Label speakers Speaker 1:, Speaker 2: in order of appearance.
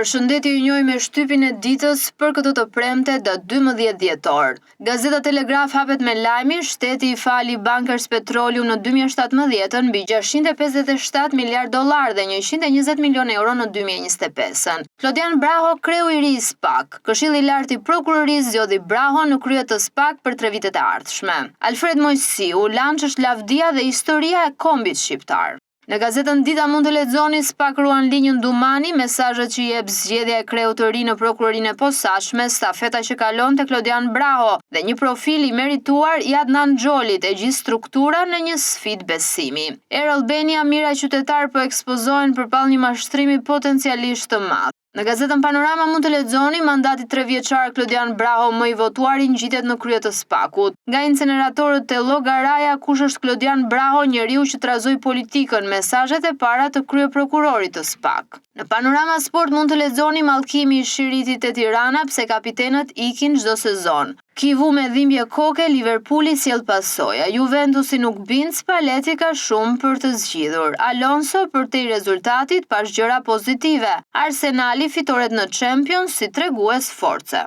Speaker 1: Përshëndetje ju njoj me shtypin e ditës për këtë të premte dë 12 dhjetor. Gazeta Telegraf hapet me lajmi, shteti i fali Bankers Petroleum në 2017 mbi 657 miliard dollar dhe 120 milion euro në 2025. Klodian Braho, kreu i ri i SPAK. Këshilli i lartë i prokurorisë zgjodhi Braho në krye të SPAK për 3 vitet e ardhshme. Alfred Mojsiu, lançësh lavdia dhe historia e kombit shqiptar. Në gazetën Dita mund të lexoni SPAK ruan linjën Dumani, mesazhet që jep zgjedhja e kreut të ri në prokurorinë e posaçme, stafeta që kalon te Klodian Braho dhe një profil i merituar i Adnan Xholit e gjithë struktura në një sfidë besimi. Air Albania, mira qytetar po ekspozohen përbalë një mashtrimi potencialisht të madh. Në gazetën Panorama mund të lexoni mandati 3 vjeçar Klodian Braho më i votuari ngjitet në krye të SPAK-ut. Nga inceneratorët te Llogaraja, kush është Klodian Braho, njeriu që trazoi politikën, mesazhet e para të kryeprokurorit të SPAK. Në Panorama Sport mund të lexoni mallkimi i Shiritit te Tirana pse kapitenët ikin çdo sezon. Kivu me dhimbje koke, Liverpooli sjell pasoja. Juventusi nuk bind, Spalletti ka shumë për të zgjidhur. Alonso përtej rezultatit pas gjëra pozitive. Arsenali fitoret në Champions si tregues force.